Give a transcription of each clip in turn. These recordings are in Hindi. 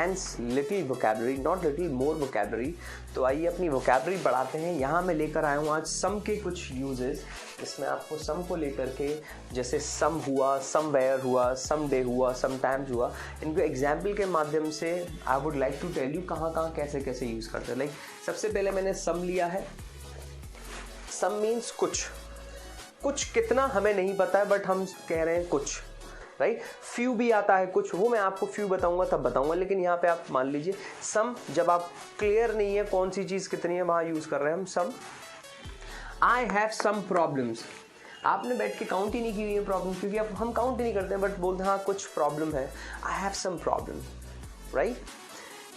Enhance little vocabulary, not little, more vocabulary. तो आइए अपनी वोकैबुलरी बढ़ाते हैं। यहाँ मैं लेकर आया हूँ आज सम के कुछ यूजेस। इसमें आपको सम को लेकर के, जैसे सम हुआ, समवेयर हुआ, सम डे हुआ, सम टाइम्स हुआ, इनको एग्जाम्पल के माध्यम से I would like to tell you कहाँ कहाँ कैसे कैसे यूज़ करते हैं। लाइक सबसे पहले मैंने सम लिया है। सम मीन्स कुछ, कुछ कितना हमें नहीं पता है बट हम कह रहे हैं कुछ, राइट। फ्यू भी आता है कुछ, वो मैं आपको फ्यू बताऊंगा तब बताऊंगा, लेकिन यहाँ पे आप मान लीजिए सम, जब आप क्लियर नहीं है कौन सी चीज़ कितनी है वहाँ यूज़ कर रहे हैं हम सम। आई हैव सम प्रॉब्लम्स, आपने बैठ के काउंट ही नहीं की हुई है प्रॉब्लम, क्योंकि अब हम काउंट ही नहीं करते हैं बट बोलते हैं हाँ कुछ प्रॉब्लम है। I have some problem, right.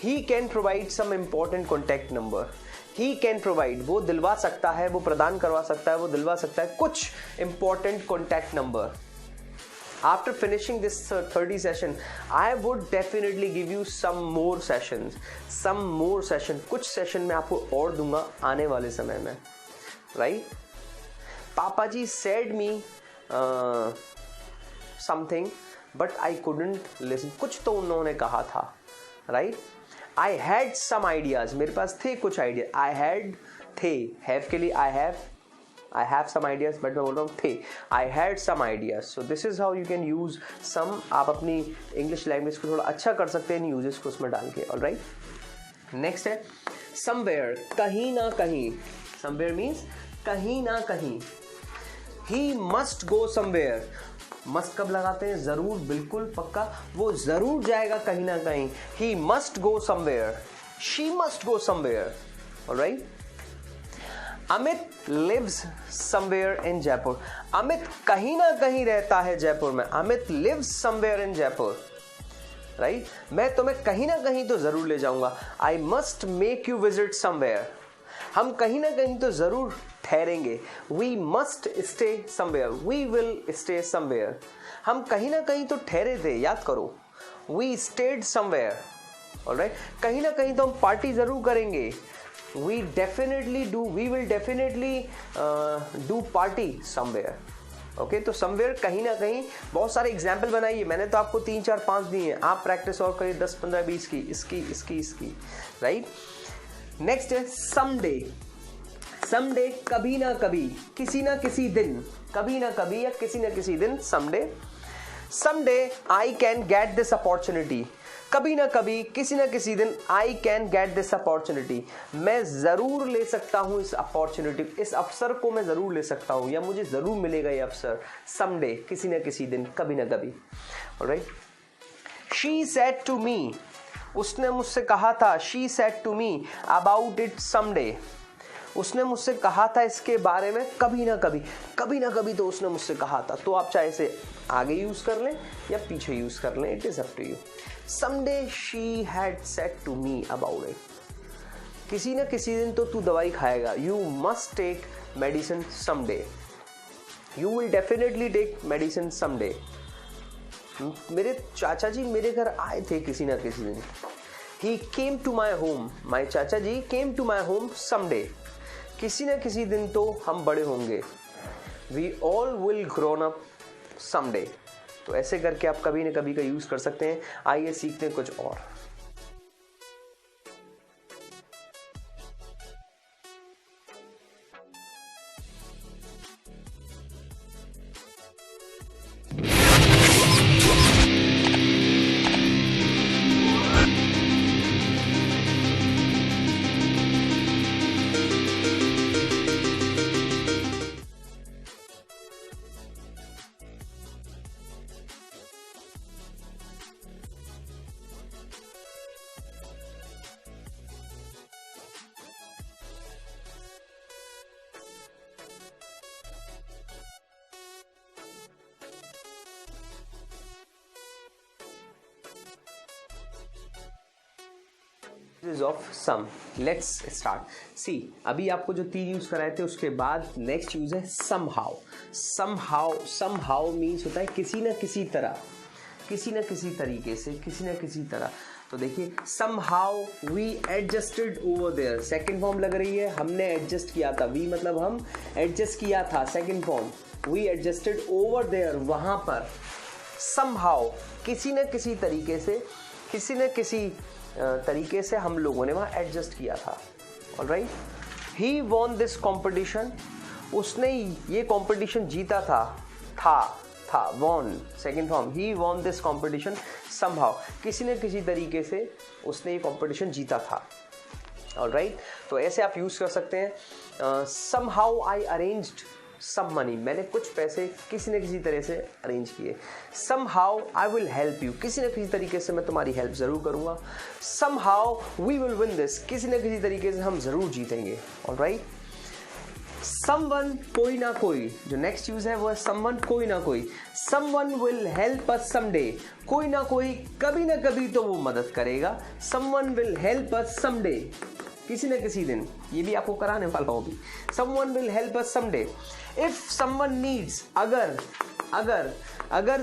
He can provide some important contact number, he can provide, वो दिलवा सकता है, वो प्रदान करवा सकता है, वो दिलवा सकता है कुछ important contact number. After finishing this 30 session, I would definitely give you some more sessions, some more session, कुछ सेशन मैं आपको और दूंगा आने वाले समय में, right? पापा जी said me something, but I couldn't listen, कुछ तो उन्होंने कहा था, right? I had some ideas, मेरे पास थे कुछ आइडिया, I had थे, have के लिए I have some ideas, but मैं बोल रहा हूँ थे, I had some ideas. So this is how you can use some. आप अपनी इंग्लिश लैंग्वेज को थोड़ा अच्छा कर सकते हैं इन यूजेस को उसमें डाल के, ऑलराइट। नेक्स्ट है somewhere, कहीं ना कहीं। somewhere means कहीं ना कहीं। He must go somewhere, must कब लगाते हैं? जरूर, बिल्कुल, पक्का, वो जरूर जाएगा कहीं ना कहीं। He must go somewhere, she must go somewhere, alright. Amit lives somewhere in Jaipur, Amit कहीं ना कहीं रहता है जयपुर में। Amit lives somewhere in Jaipur, right. मैं तुम्हें कहीं ना कहीं तो जरूर ले जाऊंगा। I must make you visit somewhere, हम कहीं ना कहीं तो जरूर ठहरेंगे। We must stay somewhere, we will stay somewhere, हम कहीं ना कहीं तो ठहरे थे, याद करो। We stayed somewhere, alright। कहीं ना कहीं तो हम पार्टी जरूर करेंगे। We definitely do, we will definitely do party somewhere, okay. तो somewhere कहीं ना कहीं, बहुत सारे एग्जाम्पल बनाइए, मैंने तो आपको 3 4 5 दिए हैं, आप प्रैक्टिस और करिए 10 15 20 की, इसकी, राइट। नेक्स्ट है someday, someday कभी ना कभी, किसी ना किसी दिन, कभी ना कभी या किसी ना किसी दिन, someday I can get this opportunity, कभी ना कभी, किसी ना किसी दिन, I can get this opportunity, मैं ज़रूर ले सकता हूँ इस अपॉर्चुनिटी, इस अवसर को मैं ज़रूर ले सकता हूँ, या मुझे ज़रूर मिलेगा ये अवसर। someday, किसी ना किसी दिन, कभी ना कभी, alright। she said to me, उसने मुझसे कहा था, she said to me about it someday, उसने मुझसे कहा था इसके बारे में कभी ना कभी तो उसने मुझसे कहा था। तो आप चाहे इसे आगे यूज कर लें या पीछे यूज कर लें, it is up to you. someday she had said to me about it, किसी ना किसी दिन तो तू दवाई खाएगा। you must take medicine someday, you will definitely take medicine someday। मेरे चाचा जी मेरे घर आए थे किसी ना किसी दिन। he came to my home, my चाचा जी came to my home someday, किसी ना किसी दिन तो हम बड़े होंगे। we all will grown up someday। तो ऐसे करके आप कभी ना कभी का यूज कर सकते हैं। आइए सीखते हैं कुछ और। Awesome, let's start. See, अभी आपको जो 3 यूज कराए थे उसके बाद नेक्स्ट यूज है somehow। somehow मीन्स होता है किसी ना किसी तरह, किसी ना किसी तरीके से, किसी ना किसी तरह। तो देखिए somehow we adjusted over there, second form लग रही है, हमने एडजस्ट किया था। we मतलब हम एडजस्ट किया था, second form. we adjusted over there, वहां पर। somehow किसी ना किसी तरीके से किसी न किसी तरीके से हम लोगों ने वहाँ एडजस्ट किया था। Alright, he won this competition, उसने ये कॉम्पिटिशन जीता था won second form, he won this competition somehow, किसी न किसी तरीके से उसने ये कॉम्पिटिशन जीता था। ऑलराइट, तो ऐसे आप यूज़ कर सकते हैं। Somehow I arranged some money, मैंने कुछ पैसे किसी न किसी तरह से अरेंज किए। Somehow I will help you, किसी न किसी तरीके से मैं तुम्हारी हेल्प ज़रूर करूँगा। Somehow we will win this, किसी न किसी तरीके से हम ज़रूर जीतेंगे। ऑलराइट, समवन, कोई ना कोई, जो नेक्स्ट यूज है वो है समवन, कोई ना कोई। Someone will help us someday, कोई ना कोई कभी ना कभी तो वो मदद करेगा। Someone will help us someday, किसी न किसी दिन, ये भी आपको कराने वाला हूँ अभी। Someone will help us someday. If someone needs, अगर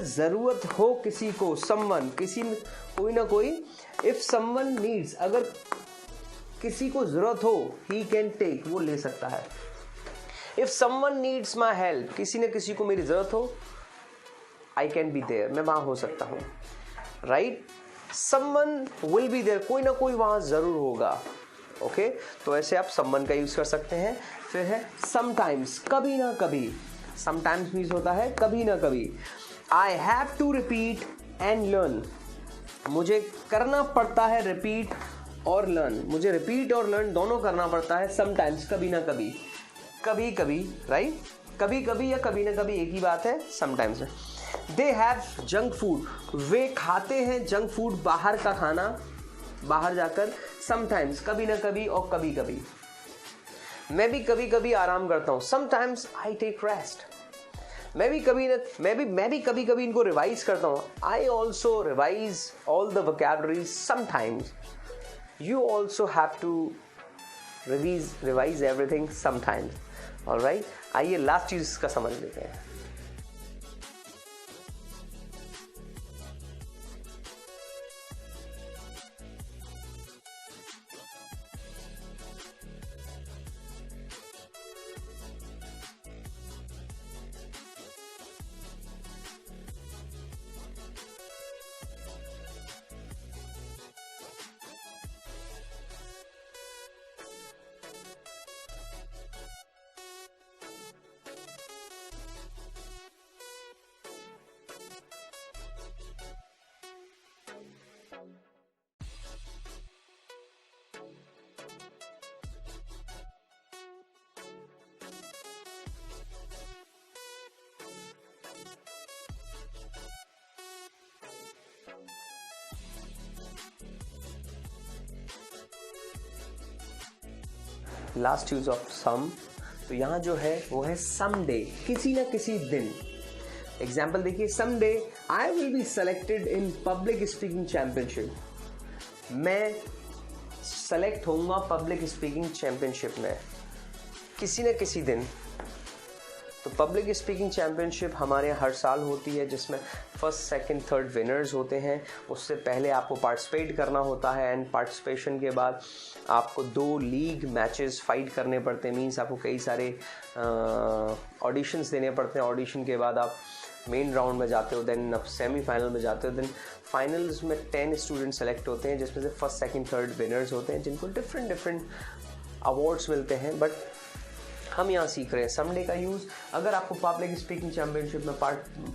जरूरत हो किसी को, समवन, किसी कोई ना कोई। इफ समवन नीड्स, अगर किसी को जरूरत हो, ही कैन टेक, वो ले सकता है। If someone needs my help, किसी न किसी को मेरी जरूरत हो, आई कैन बी देयर, मैं वहां हो सकता हूं। Right, someone will be there, कोई ना कोई वहां जरूर होगा। ओके, तो ऐसे आप समवन का यूज कर सकते हैं। फिर है समटाइम्स, कभी ना कभी। समटाइम्स मीन्स होता है कभी ना कभी। I have to repeat and learn, मुझे करना पड़ता है रिपीट और लर्न, मुझे रिपीट और लर्न दोनों करना पड़ता है। समटाइम्स, कभी ना कभी, कभी कभी, राइट, कभी कभी या कभी ना कभी एक ही बात है समटाइम्स में। दे हैव जंक फूड, वे खाते हैं जंक फूड, बाहर का खाना, बाहर जाकर। समटाइम्स, कभी ना कभी और कभी कभी। मैं भी कभी कभी आराम करता हूँ, समटाइम्स आई टेक रेस्ट। मैं भी कभी कभी इनको रिवाइज करता हूँ, I also revise all the vocabulary sometimes. You also have to revise everything sometimes. Alright, आइए लास्ट चीज इसका समझ लेते हैं। लास्ट यूज ऑफ सम, तो यहाँ जो है वो है समडे, किसी ना किसी दिन। एग्जाम्पल देखिए, someday I will be selected in public speaking championship, मैं सेलेक्ट होऊंगा पब्लिक स्पीकिंग चैंपियनशिप में किसी न किसी दिन। तो पब्लिक स्पीकिंग चैंपियनशिप हमारे यहाँ हर साल होती है, जिसमें फर्स्ट सेकंड थर्ड विनर्स होते हैं। उससे पहले आपको पार्टिसिपेट करना होता है, एंड पार्टिसिपेशन के बाद आपको 2 लीग मैचेस फाइट करने पड़ते हैं। मींस आपको कई सारे ऑडिशंस देने पड़ते हैं। ऑडिशन के बाद आप मेन राउंड में जाते हो, देन आप सेमीफाइनल में जाते हो, देन फाइनल्स में 10 स्टूडेंट सेलेक्ट होते हैं, जिसमें से फर्स्ट सेकंड थर्ड विनर्स होते हैं, जिनको डिफरेंट अवार्ड्स मिलते हैं। बट हम यहाँ सीख रहे हैं समडे का यूज़। अगर आपको पब्लिक स्पीकिंग चैंपियनशिप में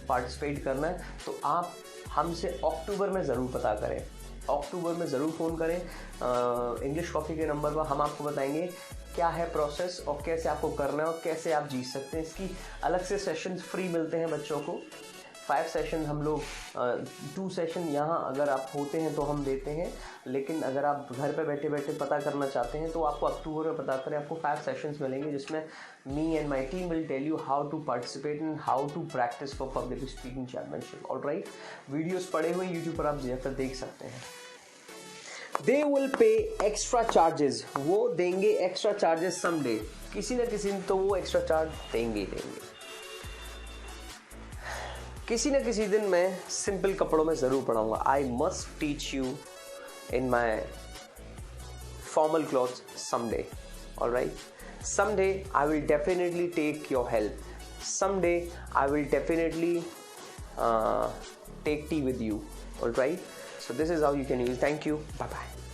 पार्टिसिपेट करना है तो आप हमसे अक्टूबर में ज़रूर पता करें, अक्टूबर में ज़रूर फ़ोन करें इंग्लिश कॉफ़ी के नंबर पर। हम आपको बताएंगे क्या है प्रोसेस और कैसे आपको करना है और कैसे आप जीत सकते हैं। इसकी अलग से सेशंस फ्री मिलते हैं बच्चों को। 5 सेशन हम लोग 2 सेशन यहाँ अगर आप होते हैं तो हम देते हैं, लेकिन अगर आप घर पे बैठे बैठे पता करना चाहते हैं तो आपको अक्टूबर में पता करें। आपको 5 सेशंस मिलेंगे, जिसमें me and my team will tell you how to participate and how to practise for public speaking championship. Alright, videos पड़े हुए यूट्यूब पर आप जाकर देख सकते हैं। They will pay extra charges, वो देंगे एक्स्ट्रा चार्जेस समडे, किसी न किसी दिन तो वो एक्स्ट्रा चार्ज देंगे। किसी न किसी दिन मैं सिंपल कपड़ों में ज़रूर पढ़ाऊँगा। I must teach you in my formal clothes someday. Alright, someday I will definitely take your help, someday I will definitely take tea with you. All right, so this is how you can use. Thank you, bye bye.